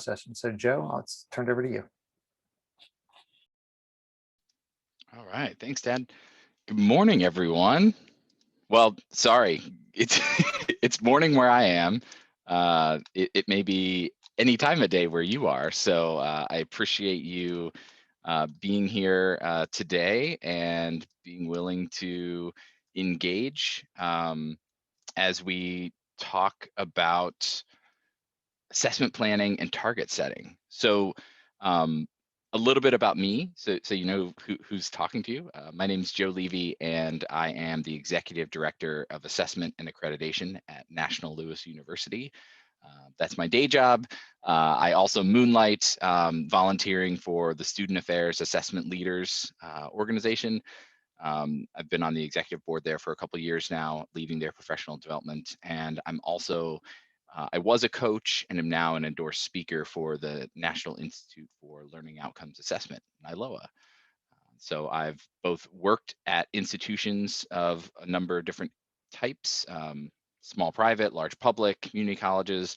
session. So Joe, let's turn it over to you. All right, thanks, Dad. Good morning, everyone. Well, sorry, it's it's morning where I am. It may be any time of day where you are. So I appreciate you being here today and being willing to engage as we talk about assessment planning and target setting. So a little bit about me, so you know who's talking to you. My name is Joe Levy, and I am the Executive Director of Assessment and Accreditation at National Louis University. That's my day job. I also moonlight volunteering for the Student Affairs Assessment Leaders organization. I've been on the executive board there for a couple of years now, leading their professional development. And I'm also, I was a coach and am now an endorsed speaker for the National Institute for Learning Outcomes Assessment, NILOA. So I've both worked at institutions of a number of different types, small private, large public, community colleges,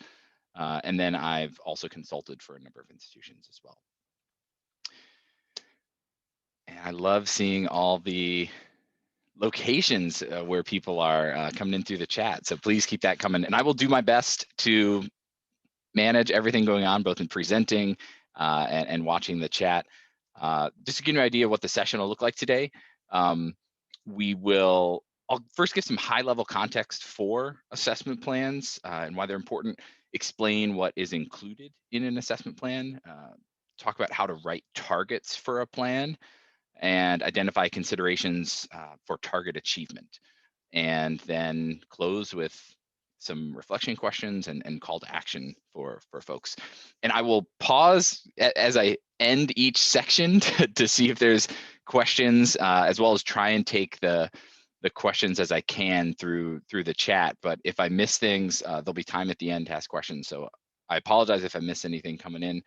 and then I've also consulted for a number of institutions as well. And I love seeing all the locations where people are coming in through the chat. So please keep that coming. And I will do my best to manage everything going on, both in presenting and watching the chat. Just to give you an idea of what the session will look like today, I'll first give some high-level context for assessment plans and why they're important, explain what is included in an assessment plan, talk about how to write targets for a plan, and identify considerations for target achievement, and then close with some reflection questions and call to action for folks. And I will pause as I end each section to see if there's questions, as well as try and take the questions as I can through the chat. But if I miss things, there'll be time at the end to ask questions. So I apologize if I miss anything coming in,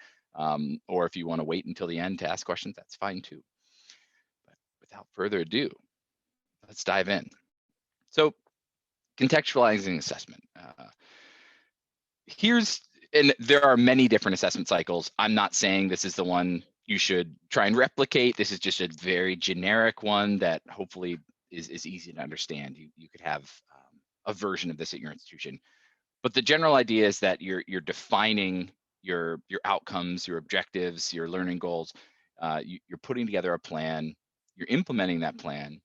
or if you want to wait until the end to ask questions, that's fine too. Without further ado, let's dive in. So, contextualizing assessment. And there are many different assessment cycles. I'm not saying this is the one you should try and replicate. This is just a very generic one that hopefully is easy to understand. You could have a version of this at your institution. But the general idea is that you're defining your outcomes, your objectives, your learning goals. You're putting together a plan. You're implementing that plan,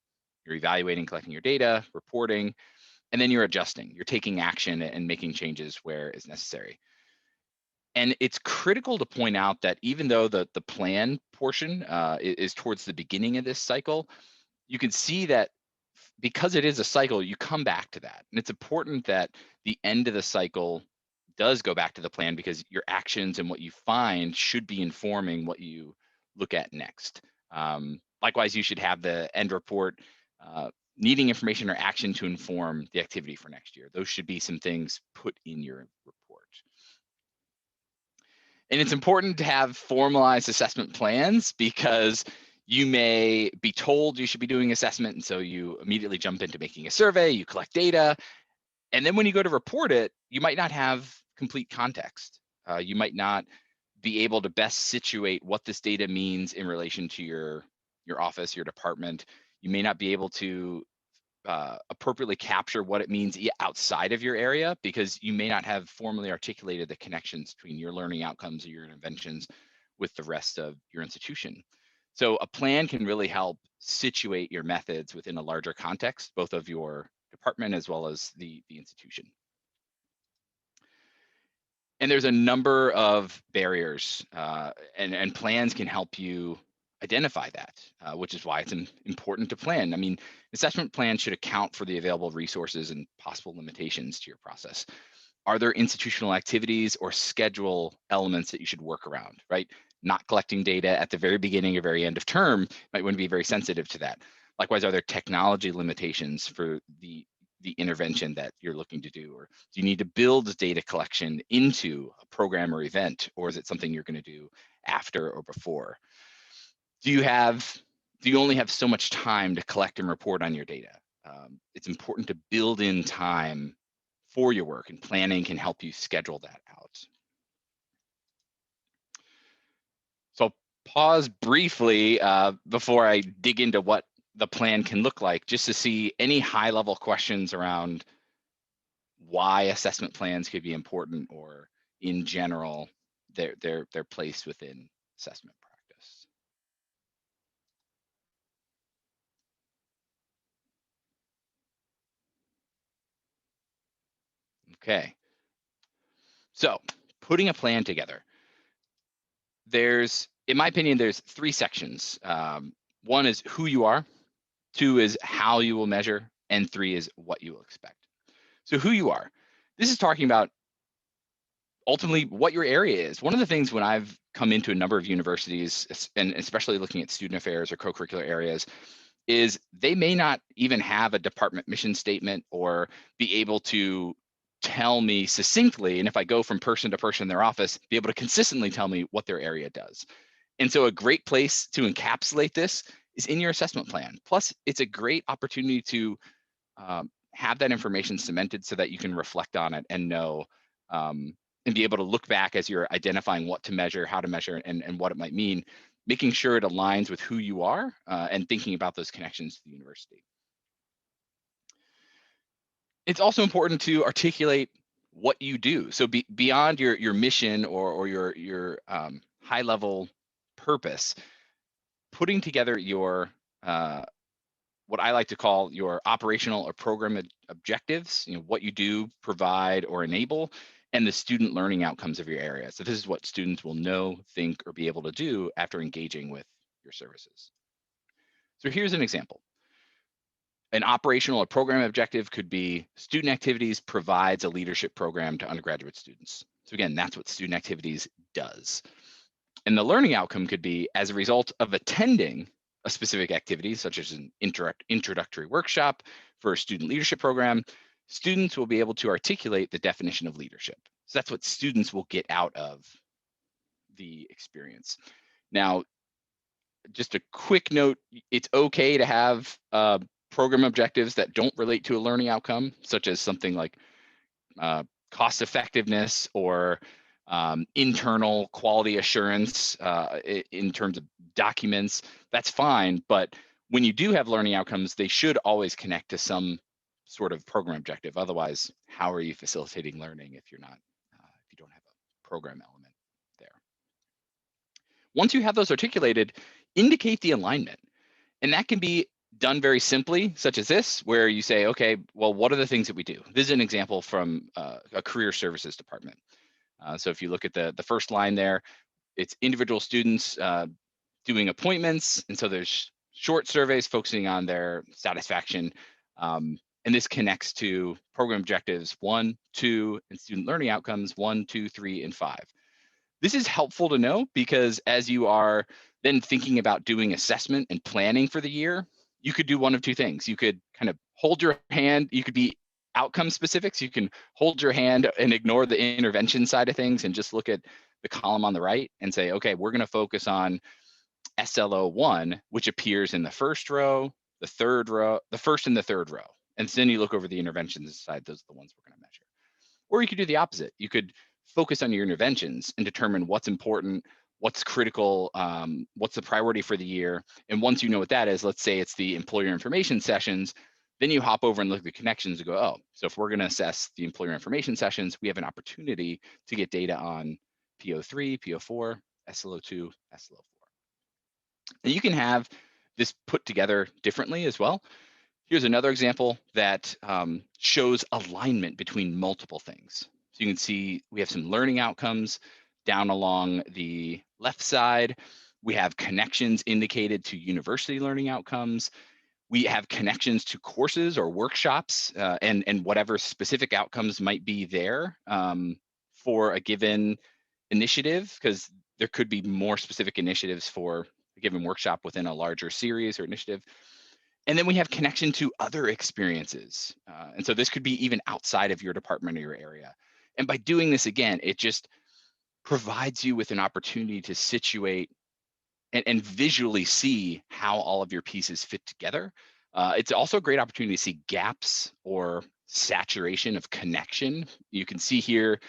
you're evaluating, collecting your data, reporting, and then you're adjusting. You're taking action and making changes where is necessary. And it's critical to point out that even though the plan portion is towards the beginning of this cycle, you can see that because it is a cycle, you come back to that. And it's important that the end of the cycle does go back to the plan, because your actions and what you find should be informing what you look at next. Likewise, you should have the end report needing information or action to inform the activity for next year. Those should be some things put in your report. And it's important to have formalized assessment plans, because you may be told you should be doing assessment, and so you immediately jump into making a survey, you collect data, and then when you go to report it, you might not have complete context. You might not be able to best situate what this data means in relation to your office, your department. You may not be able to appropriately capture what it means outside of your area, because you may not have formally articulated the connections between your learning outcomes or your interventions with the rest of your institution. So a plan can really help situate your methods within a larger context, both of your department as well as the institution. And there's a number of barriers, and plans can help you identify that, which is why it's important to plan. I mean, assessment plans should account for the available resources and possible limitations to your process. Are there institutional activities or schedule elements that you should work around, right? Not collecting data at the very beginning or very end of term might want to be very sensitive to that. Likewise, are there technology limitations for the intervention that you're looking to do? Or do you need to build data collection into a program or event, or is it something you're going to do after or before? Do you only have so much time to collect and report on your data? It's important to build in time for your work, and planning can help you schedule that out. pause briefly before I dig into what the plan can look like, just to see any high-level questions around why assessment plans could be important, or in general, their place within assessment practice. Okay. So putting a plan together, in my opinion, there's 3 sections. One is who you are, 2 is how you will measure, and 3 is what you will expect. So who you are, this is talking about ultimately what your area is. One of the things when I've come into a number of universities, and especially looking at student affairs or co-curricular areas, is they may not even have a department mission statement or be able to tell me succinctly, and if I go from person to person in their office, be able to consistently tell me what their area does. And so a great place to encapsulate this is in your assessment plan. Plus, it's a great opportunity to have that information cemented so that you can reflect on it and know, and be able to look back as you're identifying what to measure, how to measure, and what it might mean, making sure it aligns with who you are and thinking about those connections to the university. It's also important to articulate what you do. So beyond your mission or your high level purpose, putting together your what I like to call your operational or program objectives, what you do, provide, or enable, and the student learning outcomes of your area. So this is what students will know, think, or be able to do after engaging with your services. So here's an example. An operational or program objective could be student activities provides a leadership program to undergraduate students. So again, that's what student activities does. And the learning outcome could be as a result of attending a specific activity, such as an introductory workshop for a student leadership program, students will be able to articulate the definition of leadership. So that's what students will get out of the experience. Now, just a quick note, it's okay to have program objectives that don't relate to a learning outcome, such as something like cost effectiveness or internal quality assurance in terms of documents. That's fine, but when you do have learning outcomes, they should always connect to some sort of program objective. Otherwise, how are you facilitating learning if you're not, if you don't have a program element there? Once you have those articulated, indicate the alignment. And that can be done very simply, such as this, where you say, okay, well, what are the things that we do? This is an example from a career services department. So if you look at the first line there, it's individual students doing appointments. And so there's short surveys focusing on their satisfaction. And this connects to program objectives 1, 2, and student learning outcomes 1, 2, 3, and 5. This is helpful to know because as you are then thinking about doing assessment and planning for the year, you could do one of 2 things. You could kind of hold your hand, you could be outcome specific. So you can hold your hand and ignore the intervention side of things and just look at the column on the right and say, okay, we're going to focus on SLO1, which appears in the first row, the third row, the first and the third row. And then you look over the interventions side, those are the ones we're going to measure. Or you could do the opposite. You could focus on your interventions and determine what's important, what's critical, what's the priority for the year. And once you know what that is, let's say it's the employer information sessions, then you hop over and look at the connections and go, oh, so if we're going to assess the employer information sessions, we have an opportunity to get data on PO3, PO4, SLO2, SLO4. And you can have this put together differently as well. Here's another example that shows alignment between multiple things. So you can see we have some learning outcomes down along the left side. We have connections indicated to university learning outcomes. We have connections to courses or workshops and whatever specific outcomes might be there for a given initiative, because there could be more specific initiatives for a given workshop within a larger series or initiative. And then we have connection to other experiences. And so this could be even outside of your department or your area. And by doing this again, it just provides you with an opportunity to situate and visually see how all of your pieces fit together. It's also a great opportunity to see gaps or saturation of connection. You can see here,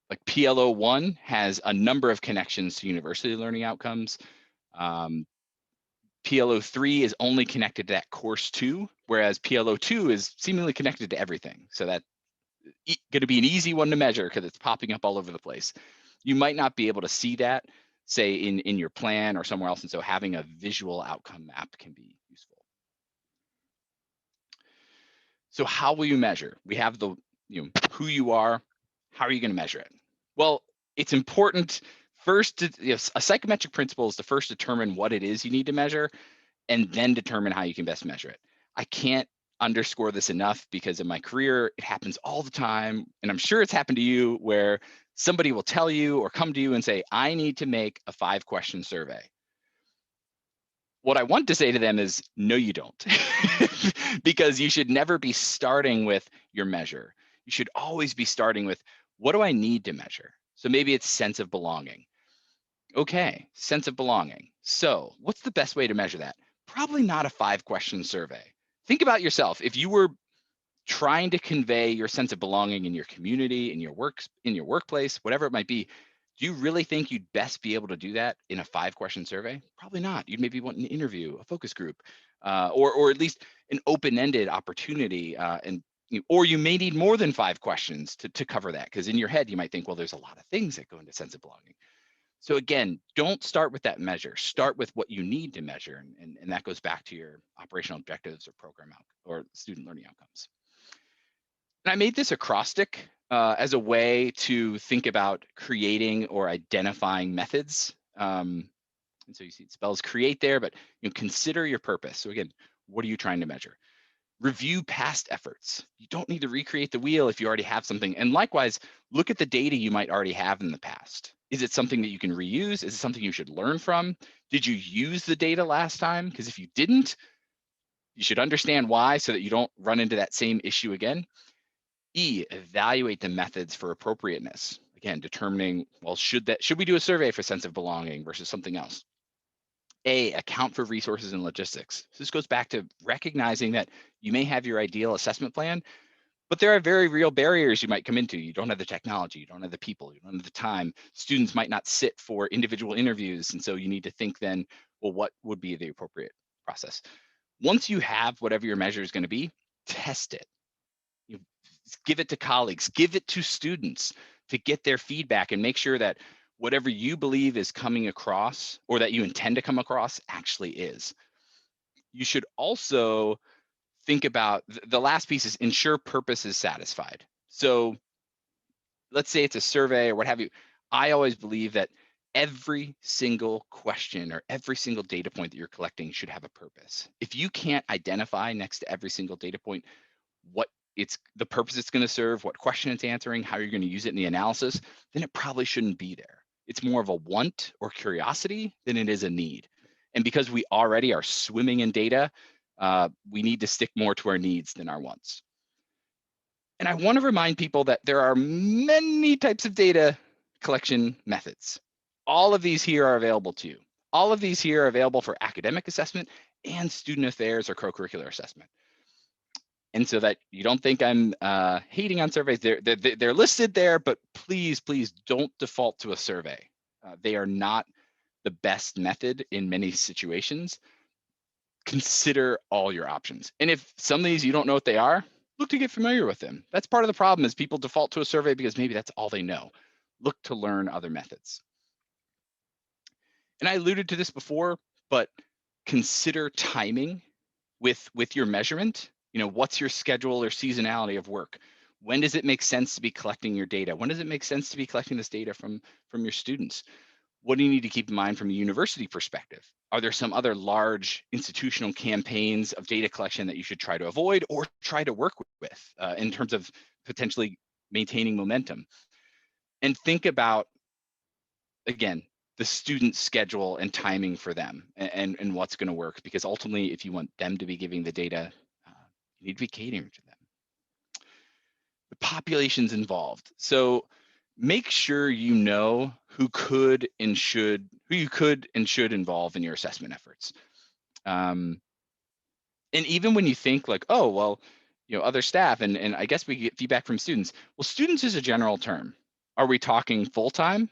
like PLO1 has a number of connections to university learning outcomes. PLO3 is only connected to that course 2, whereas PLO2 is seemingly connected to everything. So that's going to be an easy one to measure because it's popping up all over the place. You might not be able to see that, say, in your plan or somewhere else, and so having a visual outcome map can be useful. So how will you measure? We have the, who you are. How are you going to measure it? Well, it's important first to, a psychometric principle is to first determine what it is you need to measure and then determine how you can best measure it. I can't underscore this enough because in my career, it happens all the time. And I'm sure it's happened to you where somebody will tell you or come to you and say, I need to make a 5-question survey. What I want to say to them is, no, you don't, because you should never be starting with your measure. You should always be starting with, what do I need to measure? So maybe it's sense of belonging. Okay, sense of belonging. So what's the best way to measure that? Probably not a 5-question survey. Think about yourself. If you were trying to convey your sense of belonging in your community, in your workplace, whatever it might be, do you really think you'd best be able to do that in a 5-question survey? Probably not. You'd maybe want an interview, a focus group, or at least an open-ended opportunity. Or you may need more than 5 questions to cover that, because in your head, you might think, well, there's a lot of things that go into sense of belonging. So again, don't start with that measure. Start with what you need to measure. And that goes back to your operational objectives or program or student learning outcomes. And I made this acrostic as a way to think about creating or identifying methods. And so you see it spells create there, but consider your purpose. So again, what are you trying to measure? Review past efforts. You don't need to recreate the wheel if you already have something. And likewise, look at the data you might already have in the past. Is it something that you can reuse? Is it something you should learn from? Did you use the data last time? Because if you didn't, you should understand why so that you don't run into that same issue again. E, evaluate the methods for appropriateness. Again, determining, well, should we do a survey for sense of belonging versus something else? A, account for resources and logistics. So this goes back to recognizing that you may have your ideal assessment plan, but there are very real barriers you might come into. You don't have the technology, you don't have the people, you don't have the time. Students might not sit for individual interviews. And so you need to think then, well, what would be the appropriate process? Once you have whatever your measure is going to be, test it. You give it to colleagues, give it to students to get their feedback and make sure that whatever you believe is coming across or that you intend to come across actually is. You should also think about the last piece is ensure purpose is satisfied. So let's say it's a survey or what have you. I always believe that every single question or every single data point that you're collecting should have a purpose. If you can't identify next to every single data point what the purpose it's going to serve, what question it's answering, how you're going to use it in the analysis, then it probably shouldn't be there. It's more of a want or curiosity than it is a need. And because we already are swimming in data, we need to stick more to our needs than our wants. And I want to remind people that there are many types of data collection methods. All of these here are available to you. All of these here are available for academic assessment and student affairs or co-curricular assessment. And so that you don't think I'm hating on surveys, they're listed there, but please don't default to a survey. They are not the best method in many situations. Consider all your options. And if some of these you don't know what they are, look to get familiar with them. That's part of the problem is people default to a survey because maybe that's all they know. Look to learn other methods. And I alluded to this before, but consider timing with your measurement. What's your schedule or seasonality of work? When does it make sense to be collecting your data? When does it make sense to be collecting this data from your students? What do you need to keep in mind from a university perspective? Are there some other large institutional campaigns of data collection that you should try to avoid or try to work with in terms of potentially maintaining momentum? And think about, again, the student schedule and timing for them and what's going to work, because ultimately, if you want them to be giving the data, you need to be catering to them. The populations involved. So make sure you know who you could and should involve in your assessment efforts. And even when you think like, oh, well, other staff, and I guess we get feedback from students. Well, students is a general term. Are we talking full-time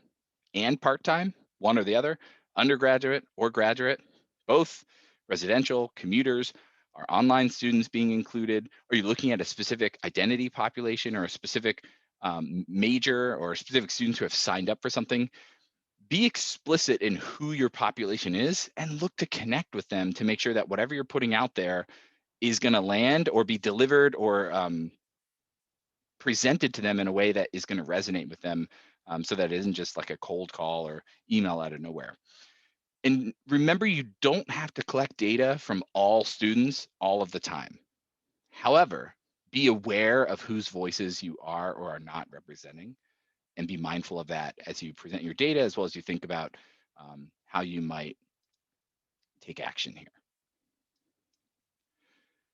and part-time, one or the other, undergraduate or graduate, both, residential, commuters, are online students being included? Are you looking at a specific identity population or a specific major or specific students who have signed up for something? Be explicit in who your population is and look to connect with them to make sure that whatever you're putting out there is going to land or be delivered or presented to them in a way that is going to resonate with them, so that it isn't just like a cold call or email out of nowhere. And remember, you don't have to collect data from all students all of the time. However, be aware of whose voices you are or are not representing, and be mindful of that as you present your data, as well as you think about how you might take action here.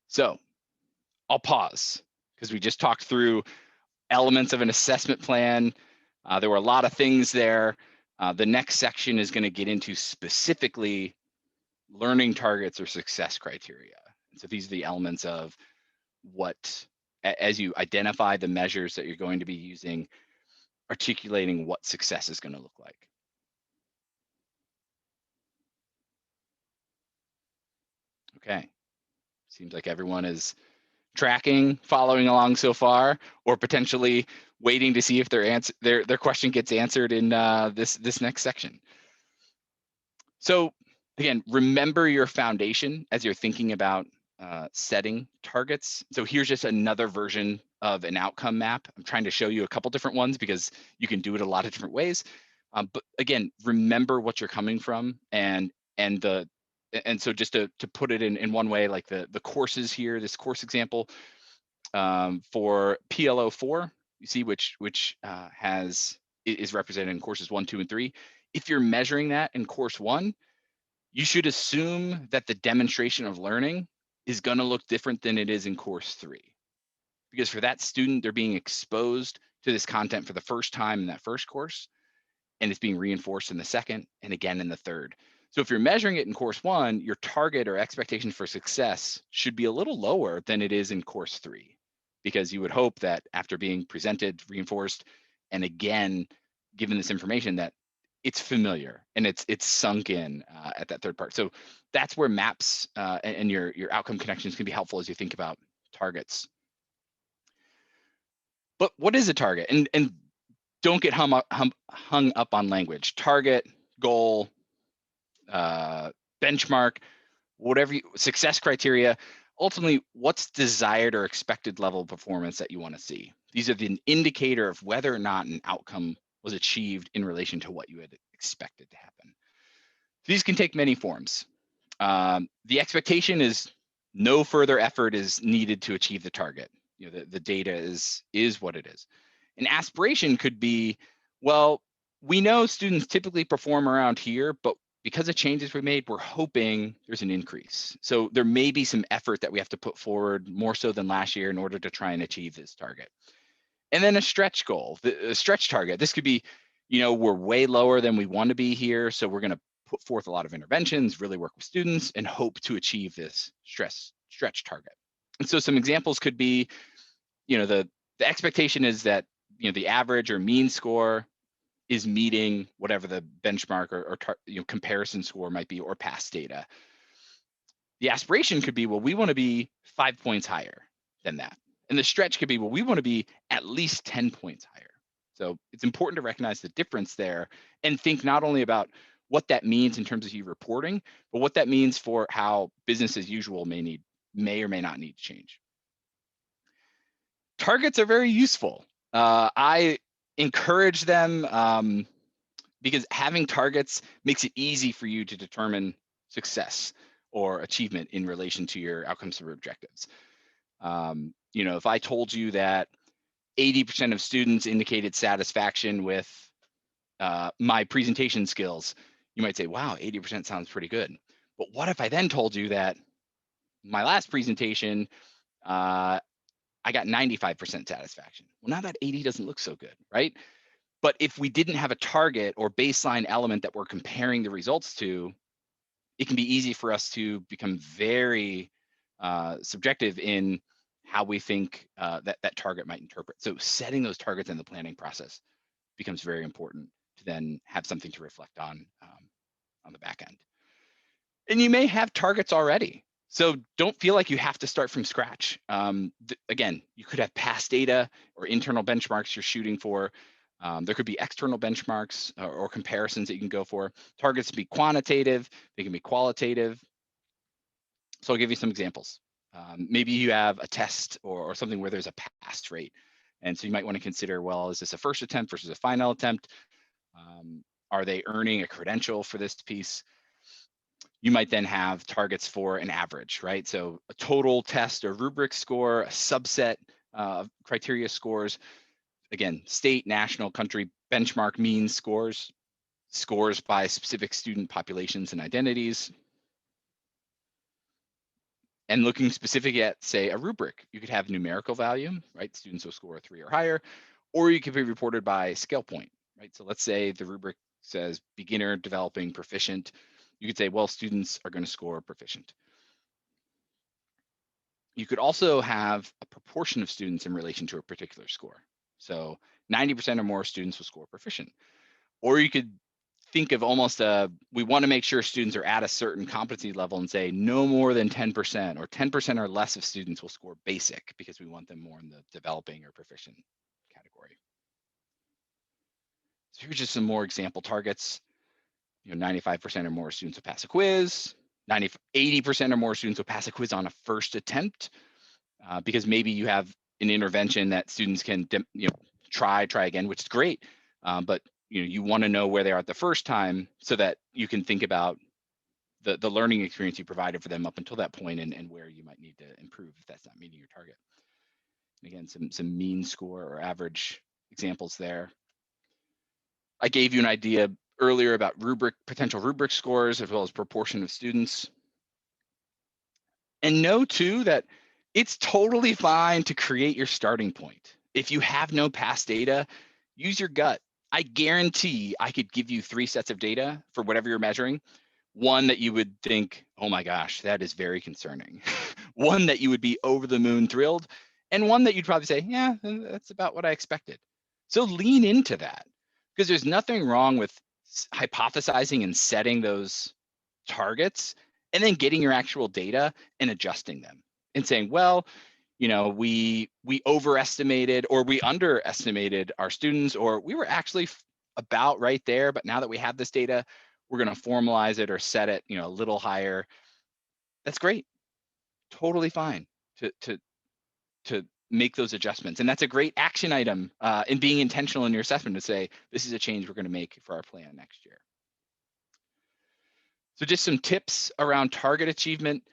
So I'll pause because we just talked through elements of an assessment plan. There were a lot of things there. The next section is going to get into specifically learning targets or success criteria. And so these are the elements of what, as you identify the measures that you're going to be using, articulating what success is going to look like. Okay, seems like everyone is tracking, following along so far, or potentially waiting to see if their question gets answered in this next section. So again, remember your foundation as you're thinking about setting targets. So here's just another version of an outcome map. I'm trying to show you a couple different ones because you can do it a lot of different ways. But again, remember what you're coming from, and so just to put it in one way, like the courses here, this course example for PLO4, you see which is represented in courses 1, 2, and 3. If you're measuring that in course 1, you should assume that the demonstration of learning is going to look different than it is in course 3. Because for that student, they're being exposed to this content for the first time in that first course, and it's being reinforced in the second and again in the third. So if you're measuring it in course 1, your target or expectation for success should be a little lower than it is in course 3, because you would hope that after being presented, reinforced, and again given this information, that it's familiar and it's sunk in at that third part. So that's where maps and your outcome connections can be helpful as you think about targets. But what is a target? And don't get hung up on language. Target, goal, benchmark, whatever success criteria. Ultimately, what's desired or expected level of performance that you want to see? These are the indicator of whether or not an outcome was achieved in relation to what you had expected to happen. These can take many forms. The expectation is no further effort is needed to achieve the target. You know, the data is what it is. An aspiration could be, well, we know students typically perform around here, but because of changes we made, we're hoping there's an increase. So there may be some effort that we have to put forward more so than last year in order to try and achieve this target. And then a stretch goal, a stretch target. This could be, you know, we're way lower than we want to be here, so we're going to put forth a lot of interventions, really work with students, and hope to achieve this stretch target. And so some examples could be, you know, the expectation is that, you know, the average or mean score is meeting whatever the benchmark or comparison score might be, or past data. The aspiration could be, well, we want to be 5 points higher than that. And the stretch could be, well, we want to be at least 10 points higher. So it's important to recognize the difference there and think not only about what that means in terms of you reporting, but what that means for how business as usual may or may not need to change. Targets are very useful. I encourage them because having targets makes it easy for you to determine success or achievement in relation to your outcomes or objectives. You know, if I told you that 80% of students indicated satisfaction with my presentation skills, you might say, wow, 80% sounds pretty good. But what if I then told you that my last presentation, I got 95% satisfaction? Well, now that 80 doesn't look so good, right? But if we didn't have a target or baseline element that we're comparing the results to, it can be easy for us to become very subjective in how we think that target might interpret. So setting those targets in the planning process becomes very important to then have something to reflect on the back end. And you may have targets already. So don't feel like you have to start from scratch. Again, you could have past data or internal benchmarks you're shooting for. There could be external benchmarks or comparisons that you can go for. Targets can be quantitative, they can be qualitative. So I'll give you some examples. Maybe you have a test or something where there's a pass rate. And so you might want to consider, well, is this a first attempt versus a final attempt? Are they earning a credential for this piece? You might then have targets for an average, right? So a total test or rubric score, a subset of criteria scores, again, state, national, country, benchmark mean scores, scores by specific student populations and identities. And looking specific at, say, a rubric, you could have numerical value, right? Students will score a 3 or higher, or you could be reported by scale point, right? So let's say the rubric says beginner, developing, proficient. You could say, well, students are going to score proficient. You could also have a proportion of students in relation to a particular score. So 90% or more students will score proficient. Or you could think of almost we want to make sure students are at a certain competency level and say no more than 10% or 10% or less of students will score basic because we want them more in the developing or proficient category. So here's just some more example targets. 95% or more students will pass a quiz. 80% or more students will pass a quiz on a first attempt because maybe you have an intervention that students can try again, which is great. But you want to know where they are at the first time so that you can think about the learning experience you provided for them up until that point and where you might need to improve if that's not meeting your target. And again, some mean score or average examples there. I gave you an idea earlier about potential rubric scores as well as proportion of students. And know too that it's totally fine to create your starting point. If you have no past data, use your gut. I guarantee I could give you 3 sets of data for whatever you're measuring. One that you would think, oh my gosh, that is very concerning. One that you would be over the moon thrilled, and one that you'd probably say, yeah, that's about what I expected. So lean into that because there's nothing wrong with hypothesizing and setting those targets and then getting your actual data and adjusting them and saying, well, we overestimated or we underestimated our students, or we were actually about right there, but now that we have this data, we're going to formalize it or set it, a little higher. That's great. Totally fine to make those adjustments. And that's a great action item in being intentional in your assessment to say, this is a change we're going to make for our plan next year. So just some tips around target achievement.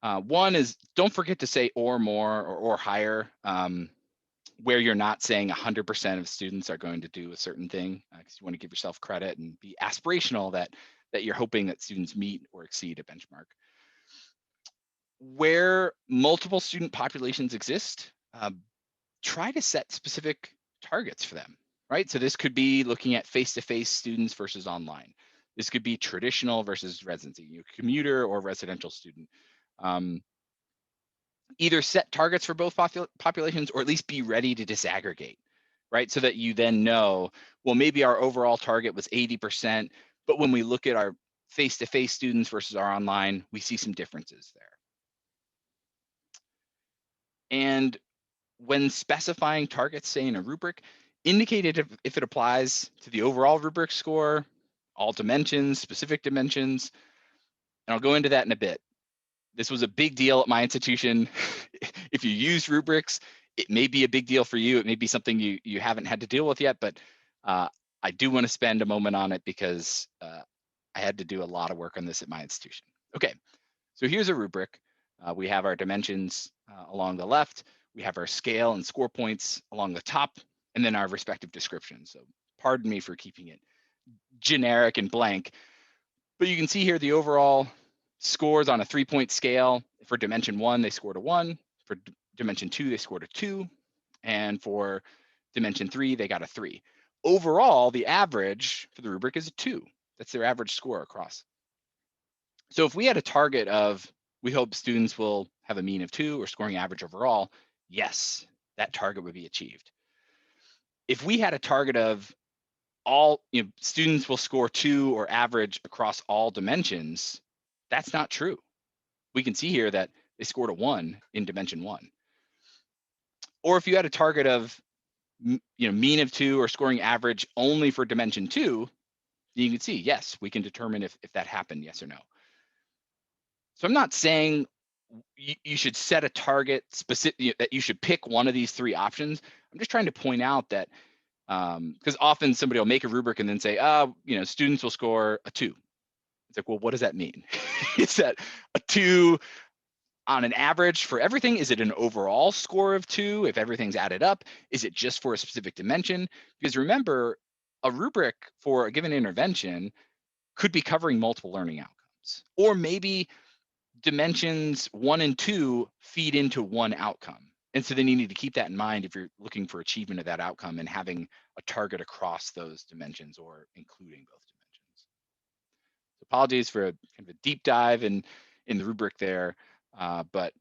One is don't forget to say or more or higher, where you're not saying 100% of students are going to do a certain thing, because you want to give yourself credit and be aspirational that you're hoping that students meet or exceed a benchmark. Where multiple student populations exist, try to set specific targets for them, right? So this could be looking at face-to-face students versus online. This could be traditional versus residency, commuter or residential student. Either set targets for both populations or at least be ready to disaggregate, right? So that you then know, well, maybe our overall target was 80%, but when we look at our face-to-face students versus our online, we see some differences there. And when specifying targets, say in a rubric, indicate it if it applies to the overall rubric score, all dimensions, specific dimensions, and I'll go into that in a bit. This was a big deal at my institution. If you use rubrics, it may be a big deal for you. It may be something you haven't had to deal with yet, but I do want to spend a moment on it because I had to do a lot of work on this at my institution. Okay, so here's a rubric. We have our dimensions along the left. We have our scale and score points along the top, and then our respective descriptions. So pardon me for keeping it generic and blank, but you can see here the overall scores on a 3-point scale. For dimension 1, they scored a 1. For dimension 2, they scored a 2. And for dimension 3, they got a 3. Overall, the average for the rubric is a 2. That's their average score across. So if we had a target of, we hope students will have a mean of 2 or scoring average overall, yes, that target would be achieved. If we had a target of, all students will score 2 or average across all dimensions, that's not true. We can see here that they scored a 1 in dimension 1. Or if you had a target of mean of 2 or scoring average only for dimension 2, you can see, yes, we can determine if that happened, yes or no. So I'm not saying you should set a target specific, that you should pick one of these 3 options. I'm just trying to point out that because often somebody will make a rubric and then say, students will score a 2. It's like, well, what does that mean? Is that a 2 on an average for everything? Is it an overall score of 2 if everything's added up? Is it just for a specific dimension? Because remember, a rubric for a given intervention could be covering multiple learning outcomes, or maybe dimensions 1 and 2 feed into one outcome. And so then you need to keep that in mind if you're looking for achievement of that outcome and having a target across those dimensions or including both dimensions. So apologies for kind of a deep dive in the rubric there, but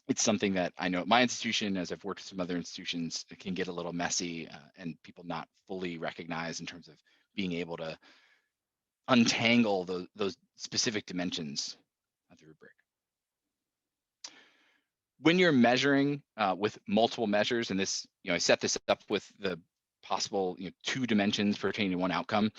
it's something that I know at my institution, as I've worked with some other institutions, it can get a little messy and people not fully recognize in terms of being able to untangle those specific dimensions of the rubric. When you're measuring with multiple measures, and this, I set this up with the possible 2 dimensions pertaining to one outcome,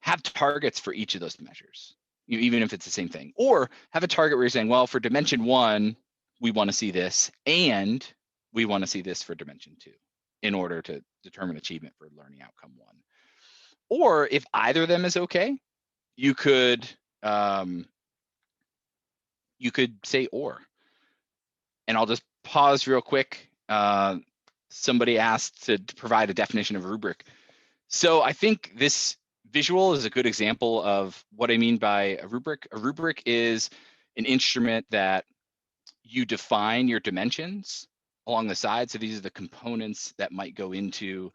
have targets for each of those measures, even if it's the same thing, or have a target where you're saying, well, for dimension 1, we want to see this, and we want to see this for dimension 2 in order to determine achievement for learning outcome 1. Or if either of them is okay, you could say or. And I'll just pause real quick. Somebody asked to provide a definition of a rubric. So I think this visual is a good example of what I mean by a rubric. A rubric is an instrument that you define your dimensions along the side. So these are the components that might go into,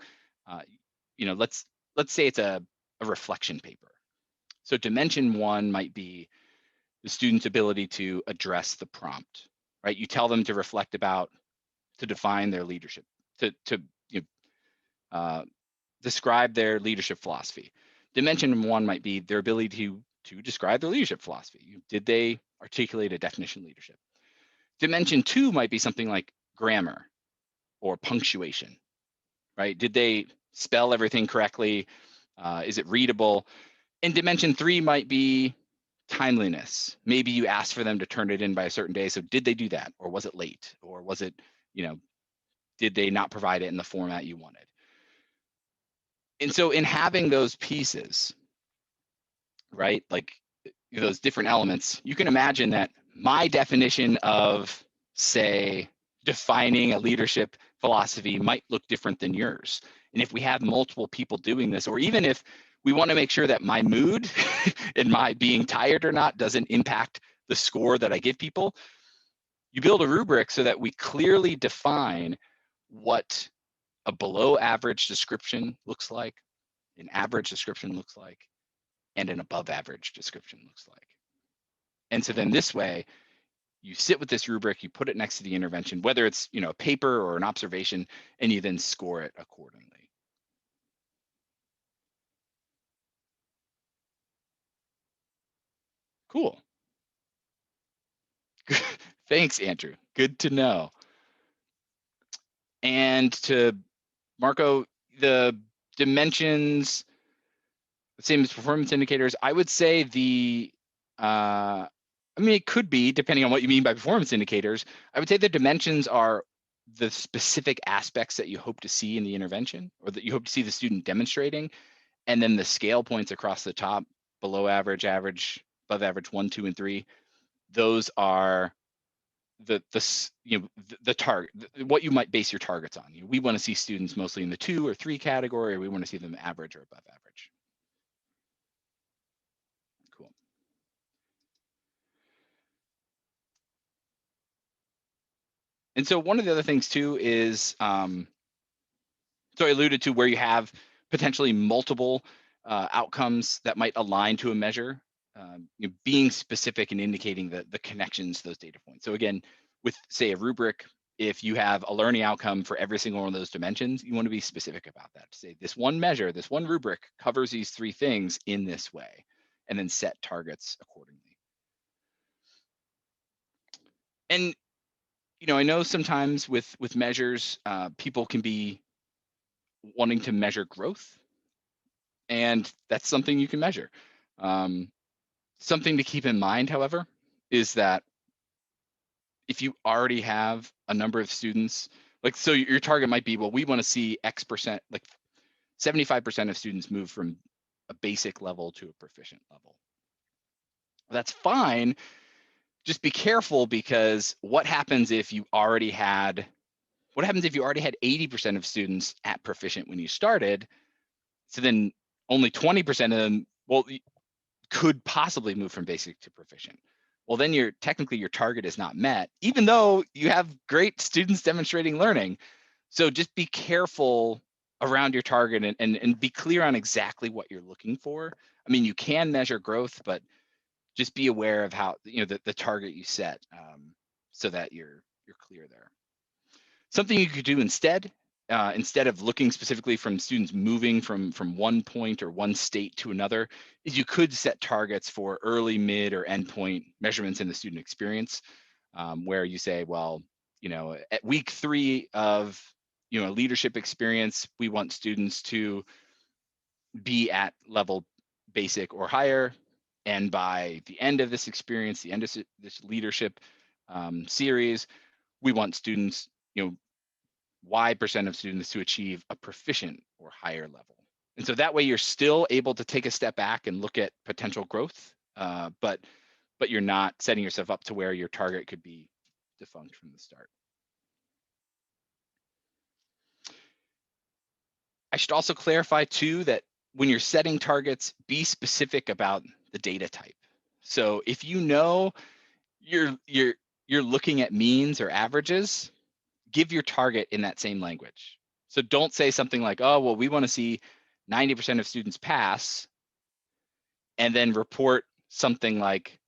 let's say it's a reflection paper. So dimension 1 might be the student's ability to address the prompt, right? You tell them to reflect about, to define their leadership, to describe their leadership philosophy. Dimension 1 might be their ability to describe their leadership philosophy. Did they articulate a definition of leadership? Dimension 2 might be something like grammar or punctuation, right? Did they spell everything correctly? Is it readable? And dimension 3 might be timeliness. Maybe you asked for them to turn it in by a certain day. So did they do that? Or was it late? Or was it, did they not provide it in the format you wanted? And so in having those pieces, right, like those different elements, you can imagine that my definition of, say, defining a leadership philosophy might look different than yours. And if we have multiple people doing this, or even if we want to make sure that my mood and my being tired or not doesn't impact the score that I give people, you build a rubric so that we clearly define what a below average description looks like, an average description looks like, and an above average description looks like. And so then this way, you sit with this rubric, you put it next to the intervention, whether it's a paper or an observation, and you then score it accordingly. Cool. Thanks, Andrew. Good to know. And to Marco, the dimensions, the same as performance indicators, I would say it could be, depending on what you mean by performance indicators, I would say the dimensions are the specific aspects that you hope to see in the intervention, or that you hope to see the student demonstrating. And then the scale points across the top, below average, average, above average, 1, 2, and 3, those are the target, what you might base your targets on. We want to see students mostly in the 2 or 3 category, or we want to see them average or above average. Cool. And so one of the other things too is, so I alluded to where you have potentially multiple outcomes that might align to a measure, being specific and indicating the connections to those data points. So again, with say a rubric, if you have a learning outcome for every single one of those dimensions, you want to be specific about that. To say this one measure, this one rubric covers these 3 things in this way, and then set targets accordingly. And I know sometimes with measures, people can be wanting to measure growth, and that's something you can measure. Something to keep in mind, however, is that if you already have a number of students, like, so your target might be, well, we want to see X%, like 75% of students move from a basic level to a proficient level. That's fine. Just be careful, because what happens if you already had 80% of students at proficient when you started? So then only 20% of them, well, could possibly move from basic to proficient. Well, then technically your target is not met, even though you have great students demonstrating learning. So just be careful around your target and be clear on exactly what you're looking for. I mean, you can measure growth, but just be aware of how, the target you set, so that you're clear there. Something you could do instead of looking specifically from students moving from one point or one state to another, is you could set targets for early, mid, or endpoint measurements in the student experience, where you say, well, at week 3 of leadership experience, we want students to be at level basic or higher, and by the end of this experience, the end of this leadership series, we want students, Y% of students to achieve a proficient or higher level. And so that way you're still able to take a step back and look at potential growth, but you're not setting yourself up to where your target could be defunct from the start. I should also clarify too that when you're setting targets, be specific about the data type. So if you know you're looking at means or averages, give your target in that same language. So don't say something like, oh, well, we want to see 90% of students pass, and then report something like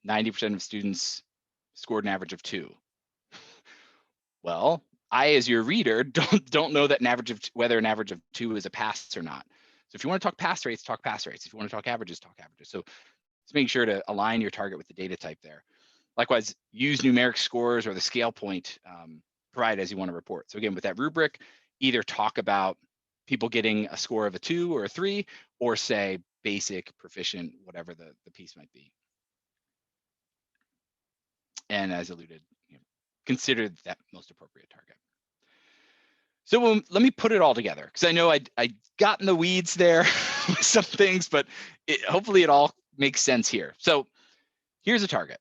90% of students scored an average of 2. Well, I, as your reader, don't know that whether an average of 2 is a pass or not. So if you want to talk pass rates, talk pass rates. If you want to talk averages, talk averages. So just make sure to align your target with the data type there. Likewise, use numeric scores or the scale point provided as you want to report. So again, with that rubric, either talk about people getting a score of a 2 or a 3, or say basic, proficient, whatever the piece might be. And as alluded, consider that most appropriate target. So let me put it all together, because I know I got in the weeds there with some things, but hopefully it all makes sense here. So here's a target.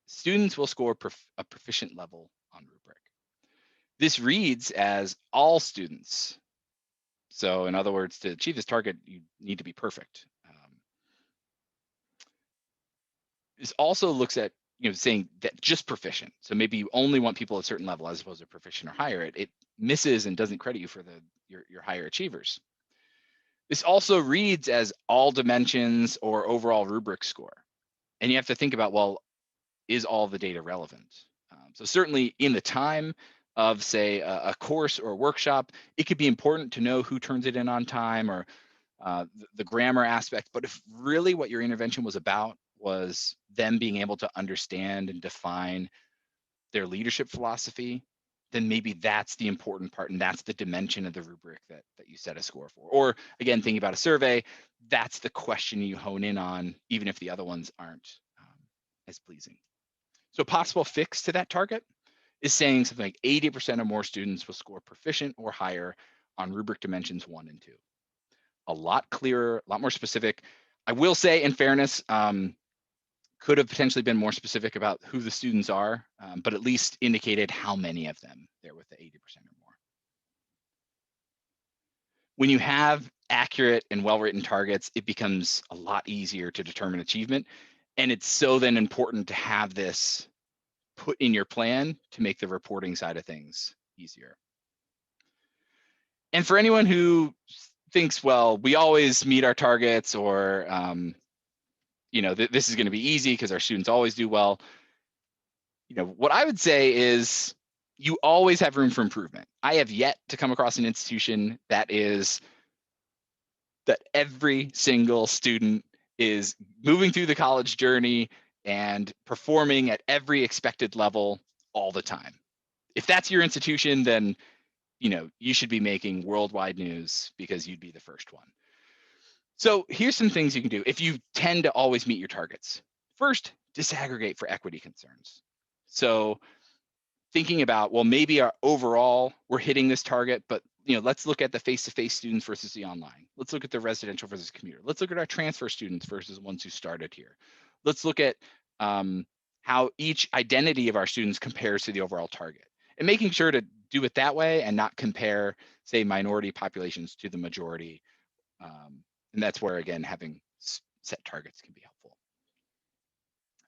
Students will score a proficient level on Rubric. This reads as all students. So in other words, to achieve this target, you need to be perfect. This also looks at saying that just proficient. So maybe you only want people at a certain level as opposed to proficient or higher. It misses and doesn't credit you for your higher achievers. This also reads as all dimensions or overall rubric score. And you have to think about, well, is all the data relevant? So certainly in the time of, say, a course or a workshop, it could be important to know who turns it in on time, or the grammar aspect. But if really what your intervention was about was them being able to understand and define their leadership philosophy, then maybe that's the important part, and that's the dimension of the rubric that you set a score for. Or again, thinking about a survey, that's the question you hone in on, even if the other ones aren't as pleasing. So a possible fix to that target is saying something like 80% or more students will score proficient or higher on rubric dimensions 1 and 2. A lot clearer, a lot more specific. I will say, in fairness, could have potentially been more specific about who the students are, but at least indicated how many of them there with the 80% or more. When you have accurate and well-written targets, it becomes a lot easier to determine achievement. And it's so then important to have this put in your plan to make the reporting side of things easier. And for anyone who thinks, well, we always meet our targets, or this is going to be easy because our students always do well, what I would say is you always have room for improvement. I have yet to come across an institution that every single student is moving through the college journey and performing at every expected level all the time. If that's your institution, then you should be making worldwide news because you'd be the first one. So here's some things you can do if you tend to always meet your targets. First, disaggregate for equity concerns. So thinking about, well, maybe overall we're hitting this target, but let's look at the face-to-face students versus the online. Let's look at the residential versus commuter. Let's look at our transfer students versus ones who started here. Let's look at how each identity of our students compares to the overall target, and making sure to do it that way and not compare, say, minority populations to the majority. And that's where, again, having set targets can be helpful.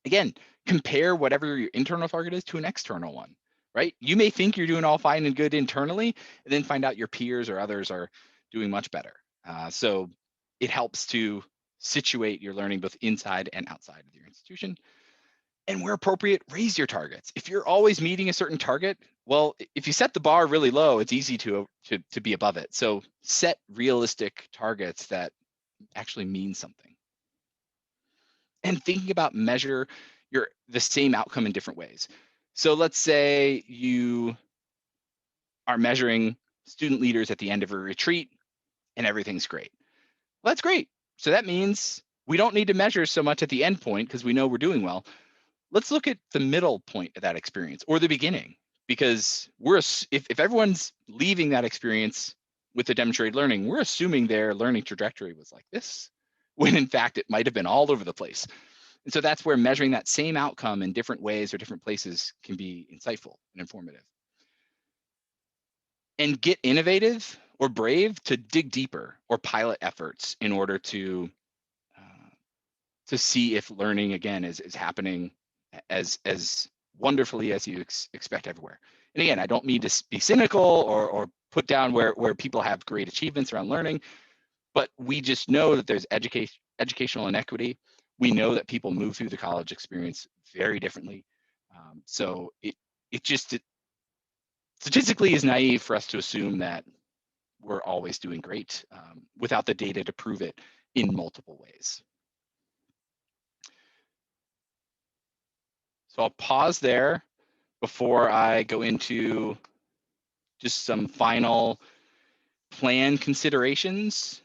Again, compare whatever your internal target is to an external one, right? You may think you're doing all fine and good internally, and then find out your peers or others are doing much better. So it helps to situate your learning both inside and outside of your institution. And where appropriate, raise your targets. If you're always meeting a certain target, well, if you set the bar really low, it's easy to be above it. So set realistic targets that actually mean something. And thinking about measure the same outcome in different ways. So let's say you are measuring student leaders at the end of a retreat and everything's great. Well, that's great. So that means we don't need to measure so much at the end point because we know we're doing well. Let's look at the middle point of that experience or the beginning, because if everyone's leaving that experience with the demonstrated learning, we're assuming their learning trajectory was like this, when in fact it might have been all over the place. And so that's where measuring that same outcome in different ways or different places can be insightful and informative. And get innovative or brave to dig deeper or pilot efforts in order to see if learning, again, is happening as wonderfully as you expect everywhere. And again, I don't mean to be cynical or put down where people have great achievements around learning, but we just know that there's educational inequity. We know that people move through the college experience very differently. So it statistically is naive for us to assume that we're always doing great without the data to prove it in multiple ways. So I'll pause there before I go into just some final plan considerations.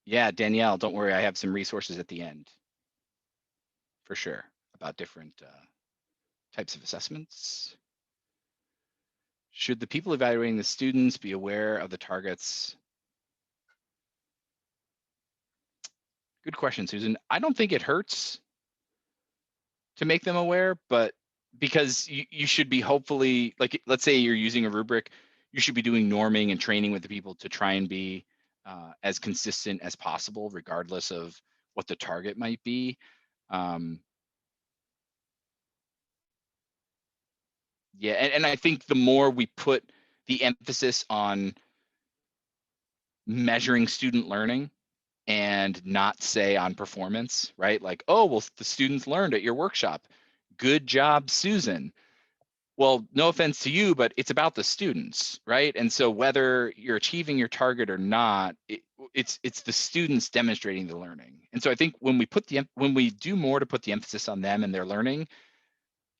Yeah, Danielle, don't worry, I have some resources at the end for sure about different types of assessments. Should the people evaluating the students be aware of the targets? Good question, Susan. I don't think it hurts to make them aware, but because you should be hopefully, like, let's say you're using a rubric, you should be doing norming and training with the people to try and be as consistent as possible, regardless of what the target might be. Yeah, and I think the more we put the emphasis on measuring student learning and not say on performance, right? Like, oh, well, the students learned at your workshop. Good job, Susan. Well, no offense to you, but it's about the students, right? And so whether you're achieving your target or not, it's the students demonstrating the learning. And so I think when we do more to put the emphasis on them and their learning,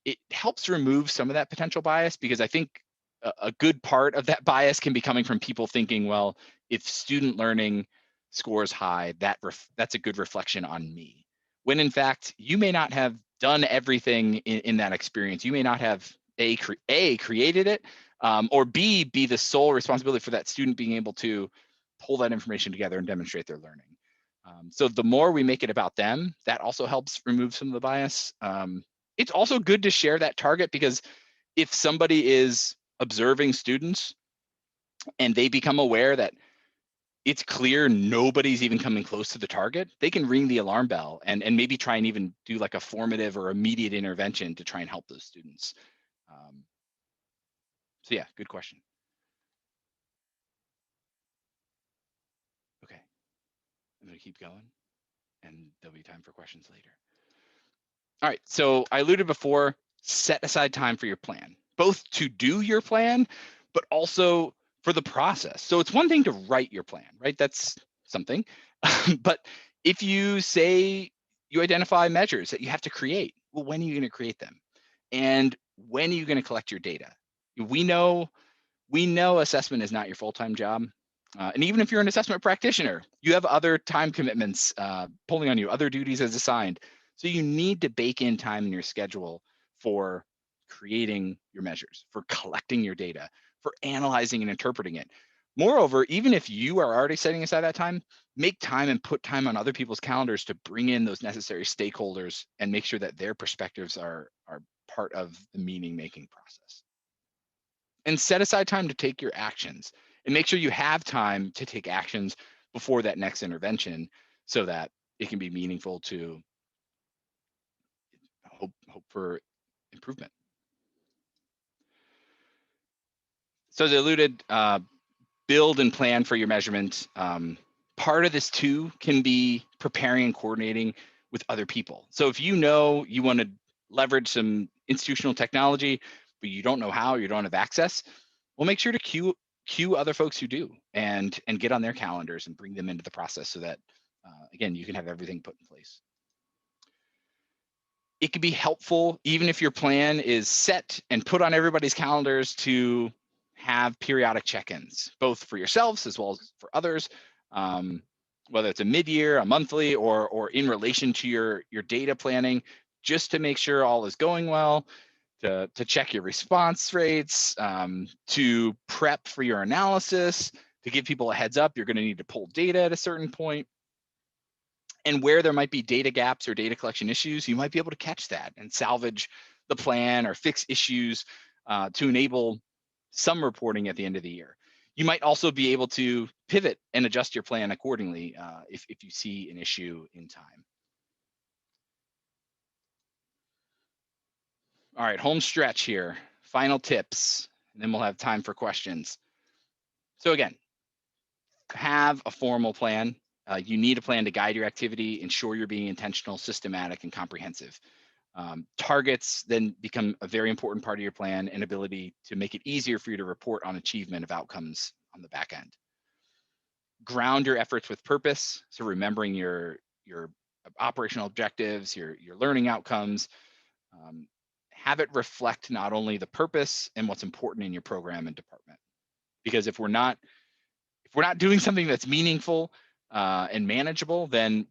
it helps remove some of that potential bias, because I think a good part of that bias can be coming from people thinking, well, if student learning scores high, that's a good reflection on me. When in fact, you may not have done everything in that experience. You may not have A, created it, or B, be the sole responsibility for that student being able to pull that information together and demonstrate their learning. So the more we make it about them, that also helps remove some of the bias. It's also good to share that target, because if somebody is observing students and they become aware that it's clear nobody's even coming close to the target, they can ring the alarm bell and maybe try and even do like a formative or immediate intervention to try and help those students. So yeah, good question. I'm going to keep going, and there'll be time for questions later. All right, so I alluded before, set aside time for your plan, both to do your plan, but also for the process. So it's one thing to write your plan, right? That's something. But if you say you identify measures that you have to create, well, when are you going to create them? And when are you going to collect your data? We know assessment is not your full-time job. And even if you're an assessment practitioner, you have other time commitments pulling on you, other duties as assigned. So you need to bake in time in your schedule for creating your measures, for collecting your data, for analyzing and interpreting it. Moreover, even if you are already setting aside that time, make time and put time on other people's calendars to bring in those necessary stakeholders and make sure that their perspectives are part of the meaning-making process. And set aside time to take your actions and make sure you have time to take actions before that next intervention so that it can be meaningful to hope for improvement. So as I alluded, build and plan for your measurement. Part of this too can be preparing and coordinating with other people. So if you know you want to leverage some institutional technology, but you don't know how, you don't have access, well, make sure to queue other folks who do and get on their calendars and bring them into the process so that, again, you can have everything put in place. It can be helpful, even if your plan is set and put on everybody's calendars, to have periodic check-ins, both for yourselves as well as for others, whether it's a mid-year, a monthly, or in relation to your data planning, just to make sure all is going well, to check your response rates, to prep for your analysis, to give people a heads up, you're going to need to pull data at a certain point. And where there might be data gaps or data collection issues, you might be able to catch that and salvage the plan or fix issues to enable some reporting at the end of the year. You might also be able to pivot and adjust your plan accordingly if you see an issue in time. All right, home stretch here. Final tips, and then we'll have time for questions. So again, have a formal plan. You need a plan to guide your activity, ensure you're being intentional, systematic, and comprehensive. Targets then become a very important part of your plan and ability to make it easier for you to report on achievement of outcomes on the back end. Ground your efforts with purpose. So remembering your operational objectives, your learning outcomes. Have it reflect not only the purpose and what's important in your program and department. Because if we're not doing something that's meaningful and manageable, then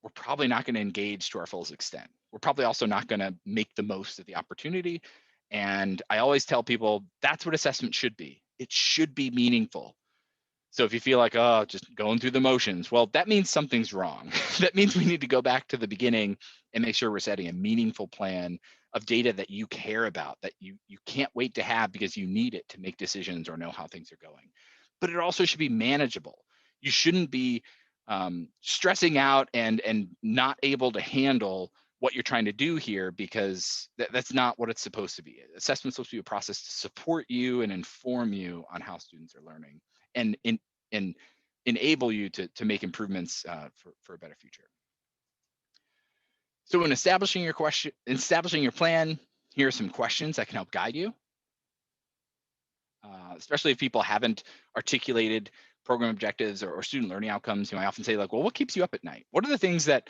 we're probably not going to engage to our fullest extent. We're probably also not going to make the most of the opportunity. And I always tell people that's what assessment should be. It should be meaningful. So if you feel like, oh, just going through the motions, well, that means something's wrong. That means we need to go back to the beginning and make sure we're setting a meaningful plan of data that you care about, that you can't wait to have because you need it to make decisions or know how things are going. But it also should be manageable. You shouldn't be stressing out and not able to handle what you're trying to do here, because that's not what it's supposed to be. Assessment's supposed to be a process to support you and inform you on how students are learning and enable you to make improvements for a better future. So when establishing your plan, here are some questions that can help guide you. Especially if people haven't articulated program objectives or student learning outcomes. I often say, like, well, what keeps you up at night? What are the things that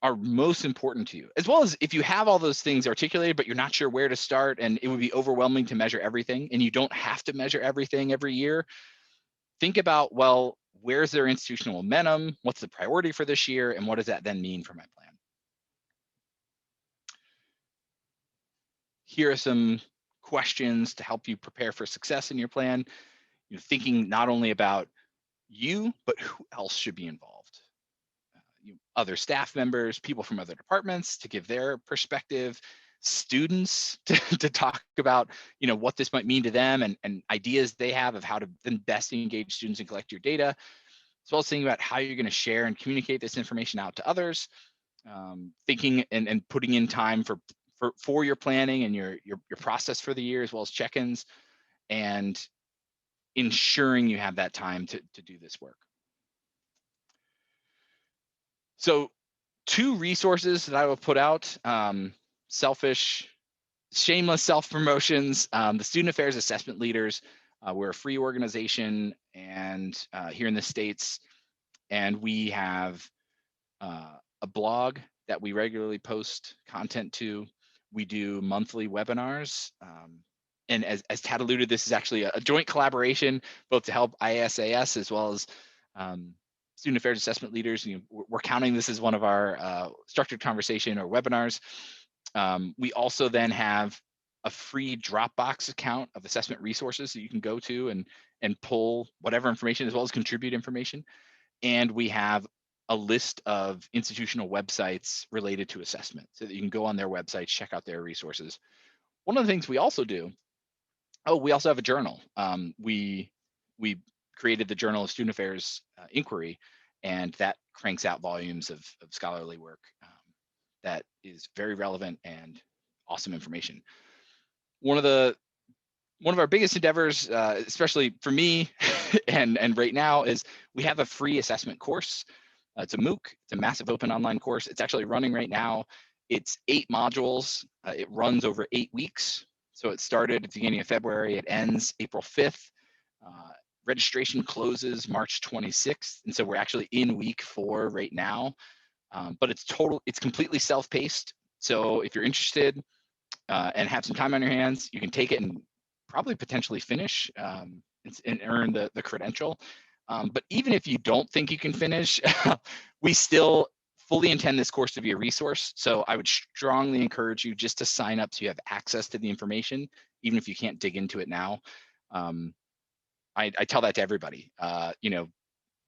are most important to you? As well as if you have all those things articulated, but you're not sure where to start, and it would be overwhelming to measure everything, and you don't have to measure everything every year, think about, well, where's their institutional momentum? What's the priority for this year? And what does that then mean for my plan? Here are some questions to help you prepare for success in your plan. Thinking not only about you, but who else should be involved. Other staff members, people from other departments to give their perspective, students to talk about what this might mean to them and ideas they have of how to then best engage students and collect your data, as well as thinking about how you're going to share and communicate this information out to others. Thinking and putting in time for your planning and your process for the year, as well as check-ins, and ensuring you have that time to do this work. So 2 resources that I will put out, shameless self-promotions. The Student Affairs Assessment Leaders, we're a free organization and here in the States, and we have a blog that we regularly post content to. We do monthly webinars. And as Tad alluded, this is actually a joint collaboration, both to help ISAS as well as Student Affairs Assessment Leaders. We're counting this as one of our structured conversation or webinars. We also then have a free Dropbox account of assessment resources that you can go to and pull whatever information as well as contribute information. And we have a list of institutional websites related to assessment so that you can go on their websites, check out their resources. One of the things we also do, we also have a journal. We created the Journal of Student Affairs Inquiry, and that cranks out volumes of scholarly work that is very relevant and awesome information. One of our biggest endeavors, especially for me and right now, is we have a free assessment course. It's a Mooc. It's a massive open online course. It's actually running right now. It's 8 modules. It runs over 8 weeks. So it started at the beginning of February. It ends April 5th. Registration closes March 26th. And so we're actually in week 4 right now. But it's completely self-paced. So if you're interested and have some time on your hands, you can take it and probably potentially finish and earn the credential. But even if you don't think you can finish, we still fully intend this course to be a resource. So I would strongly encourage you just to sign up so you have access to the information, even if you can't dig into it now. I tell that to everybody.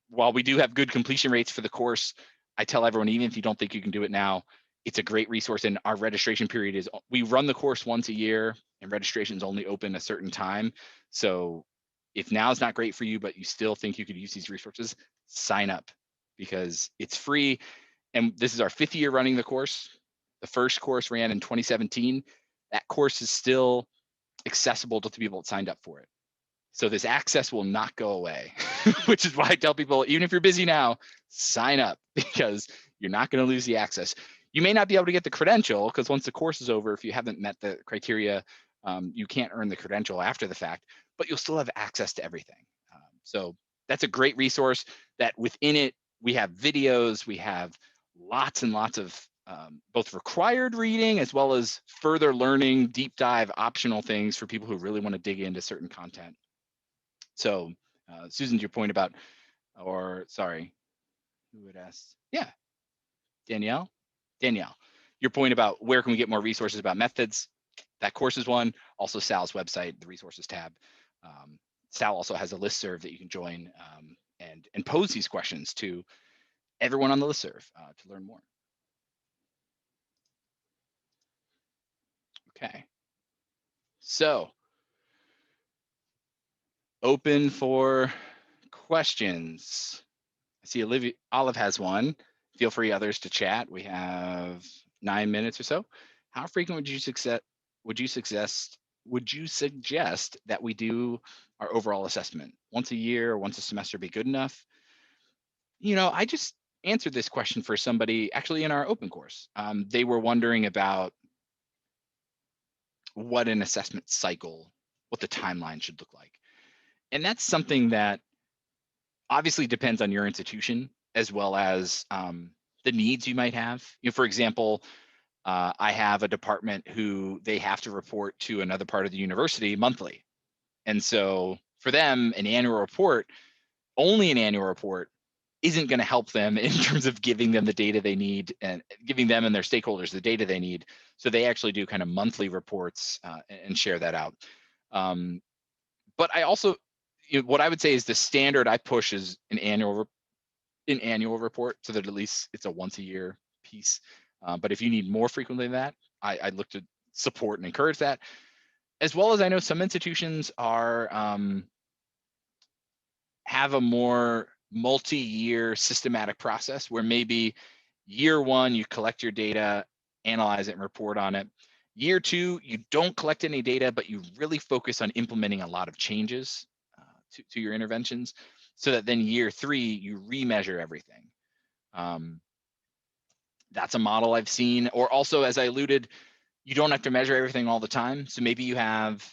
While we do have good completion rates for the course, I tell everyone, even if you don't think you can do it now, it's a great resource. And our registration period is, we run the course once a year and registration is only open a certain time. So if now is not great for you, but you still think you could use these resources, sign up because it's free. And this is our 5th year running the course. The first course ran in 2017. That course is still accessible to the people that signed up for it. So this access will not go away, which is why I tell people, even if you're busy now, sign up because you're not going to lose the access. You may not be able to get the credential because once the course is over, if you haven't met the criteria, you can't earn the credential after the fact, but you'll still have access to everything. So that's a great resource that within it, we have videos, we have lots and lots of both required reading as well as further learning, deep dive, optional things for people who really want to dig into certain content. So Susan, to your point about, or sorry, who had asked? Yeah, Danielle, your point about where can we get more resources about methods, that course is one. Also Sal's website, the resources tab. Sal also has a listserv that you can join and pose these questions to everyone on the listserv to learn more. Okay, so open for questions. I see Olive has one. Feel free others to chat. We have 9 minutes or so. How frequent would you suggest that we do our overall assessment? Once a year or once a semester be good enough? I just answered this question for somebody actually in our open course. They were wondering about what an assessment cycle, what the timeline should look like. And that's something that obviously depends on your institution as well as the needs you might have. For example, I have a department who they have to report to another part of the university monthly. And so for them, only an annual report isn't going to help them in terms of giving them the data they need and giving them and their stakeholders the data they need. So they actually do kind of monthly reports and share that out. But I also, what I would say is the standard I push is an annual report so that at least it's a once a year piece. But if you need more frequently than that, I'd look to support and encourage that. As well as I know some institutions are have a more multi-year systematic process where maybe year 1, you collect your data, analyze it and report on it. Year 2, you don't collect any data, but you really focus on implementing a lot of changes to your interventions so that then year 3, you remeasure everything. That's a model I've seen. Or also, as I alluded, you don't have to measure everything all the time. So maybe you have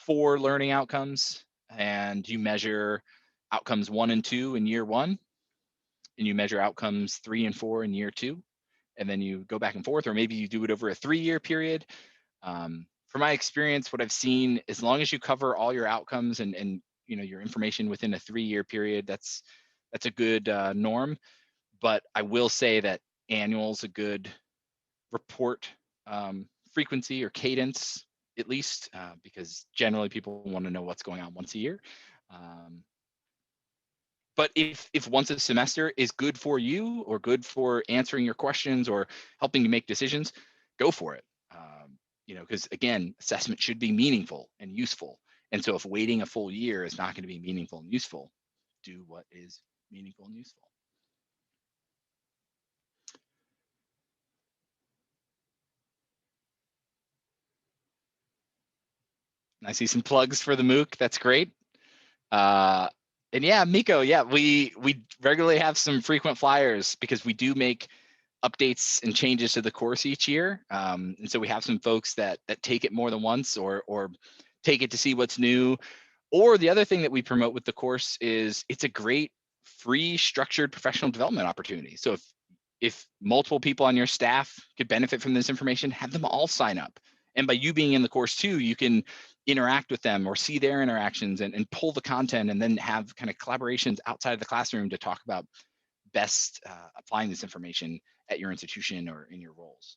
4 learning outcomes and you measure outcomes 1 and 2 in year 1, and you measure outcomes 3 and 4 in year 2, and then you go back and forth, or maybe you do it over a 3-year period. From my experience, what I've seen, as long as you cover all your outcomes and your information within a 3-year period, that's a good norm. But I will say that annual is a good report frequency or cadence, at least, because generally people want to know what's going on once a year. But if once a semester is good for you or good for answering your questions or helping you make decisions, go for it. Because again, assessment should be meaningful and useful. And so if waiting a full year is not going to be meaningful and useful, do what is meaningful and useful. And I see some plugs for the Mooc. That's great. And yeah, Miko, yeah, we regularly have some frequent flyers because we do make updates and changes to the course each year. And so we have some folks that take it more than once or take it to see what's new. Or the other thing that we promote with the course is it's a great free structured professional development opportunity. So if multiple people on your staff could benefit from this information, have them all sign up. And by you being in the course too, you can interact with them or see their interactions and pull the content and then have kind of collaborations outside of the classroom to talk about best applying this information at your institution or in your roles.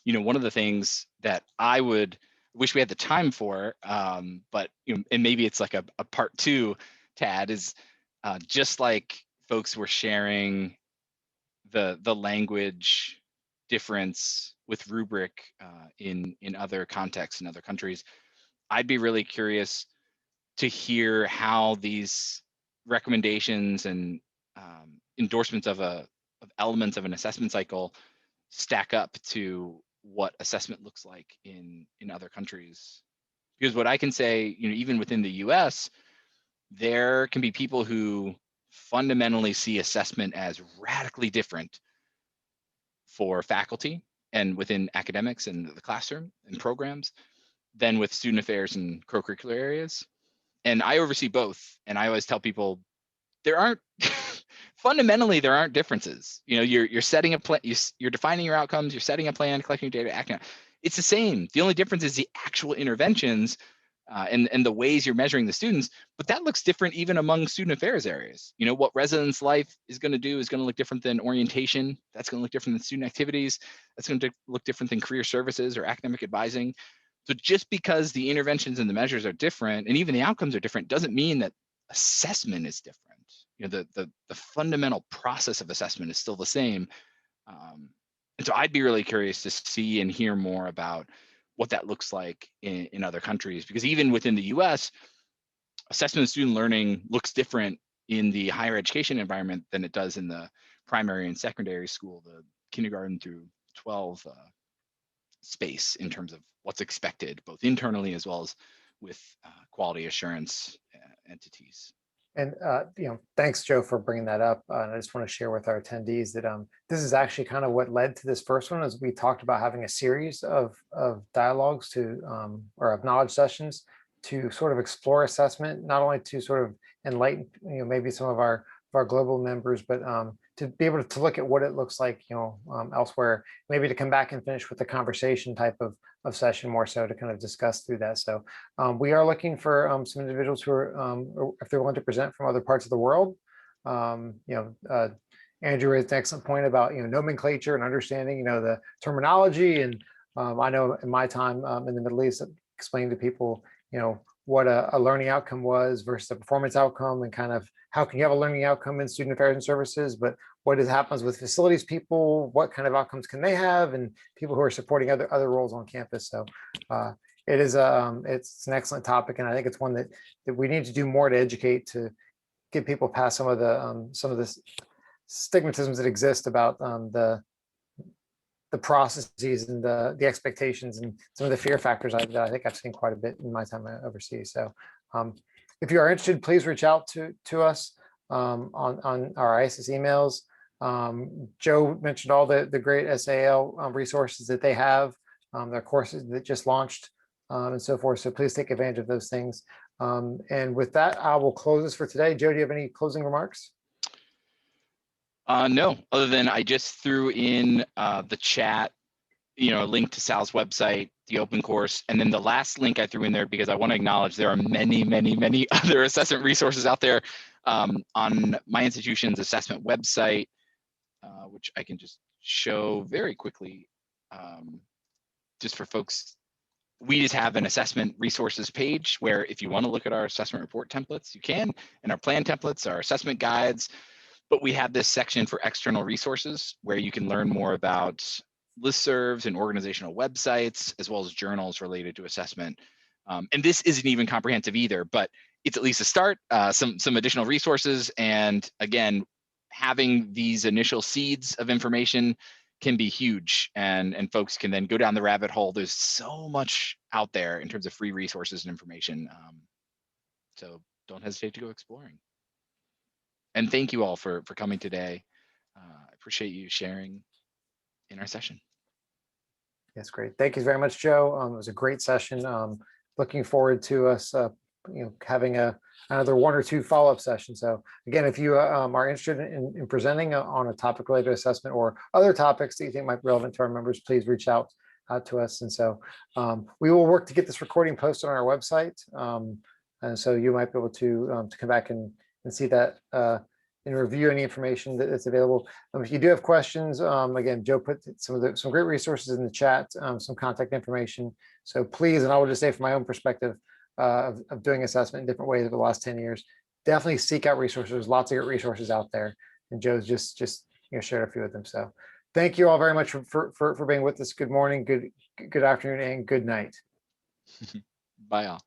One of the things that I would wish we had the time for, but and maybe it's like a part 2, Tad, is just like folks were sharing the language difference with Rubric in other contexts in other countries. I'd be really curious to hear how these recommendations and endorsements of elements of an assessment cycle stack up to what assessment looks like in other countries. Because what I can say, even within the US, there can be people who fundamentally see assessment as radically different for faculty and within academics and the classroom and programs than with student affairs and co-curricular areas. And I oversee both. And I always tell people there aren't fundamentally there aren't differences. You're setting a plan, you're defining your outcomes, you're setting a plan, collecting data, acting. It's the same. The only difference is the actual interventions and the ways you're measuring the students. But that looks different even among student affairs areas. What residence life is going to do is going to look different than orientation. That's going to look different than student activities. That's going to look different than career services or academic advising. So just because the interventions and the measures are different, and even the outcomes are different, doesn't mean that assessment is different. The fundamental process of assessment is still the same. And so I'd be really curious to see and hear more about what that looks like in other countries, because even within the US, assessment of student learning looks different in the higher education environment than it does in the primary and secondary school, the kindergarten through 12 space in terms of what's expected, both internally as well as with quality assurance entities. And thanks, Joe, for bringing that up. And I just want to share with our attendees that this is actually kind of what led to this first one, as we talked about having a series of dialogues or of knowledge sessions to sort of explore assessment, not only to sort of enlighten maybe some of our global members, but to be able to look at what it looks like elsewhere, maybe to come back and finish with the conversation type of session more so to kind of discuss through that. So we are looking for some individuals who are, if they're willing to present from other parts of the world. Andrew raised an excellent point about nomenclature and understanding the terminology. And I know in my time in the Middle East, I explained to people what a learning outcome was versus a performance outcome, and kind of how can you have a learning outcome in student affairs and services, but what happens with facilities people, what kind of outcomes can they have, and people who are supporting other roles on campus. So it is it's an excellent topic, and I think it's one that we need to do more to educate, to get people past some of the stigmatisms that exist about the the processes and the expectations and some of the fear factors that I think I've seen quite a bit in my time overseas. So if you are interested, please reach out to us on our ISIS emails. Joe mentioned all the great SAL resources that they have, their courses that just launched, and so forth. So please take advantage of those things. And with that, I will close this for today. Joe, do you have any closing remarks? No, other than I just threw in the chat, a link to Sal's website, the open course, and then the last link I threw in there because I want to acknowledge there are many, many, many other assessment resources out there on my institution's assessment website, which I can just show very quickly, just for folks. We just have an assessment resources page where if you want to look at our assessment report templates, you can, and our plan templates, our assessment guides. But we have this section for external resources where you can learn more about listservs and organizational websites, as well as journals related to assessment. And this isn't even comprehensive either, but it's at least a start, some additional resources. And again, having these initial seeds of information can be huge, and folks can then go down the rabbit hole. There's so much out there in terms of free resources and information. So don't hesitate to go exploring. And thank you all for coming today. I appreciate you sharing in our session. Yes, great. Thank you very much, Joe. It was a great session. Looking forward to us, having another 1 or 2 follow-up sessions. So again, if you are interested in presenting on a topic related to assessment or other topics that you think might be relevant to our members, please reach out to us. And so we will work to get this recording posted on our website. And so you might be able to come back and see that and review any information that's available. If you do have questions, again, Joe put some great resources in the chat, some contact information. So please, and I will just say from my own perspective of doing assessment in different ways over the last 10 years, definitely seek out resources. There's lots of great resources out there, and Joe's just shared a few of them. So thank you all very much for being with us. Good morning, good afternoon, and good night. Bye all.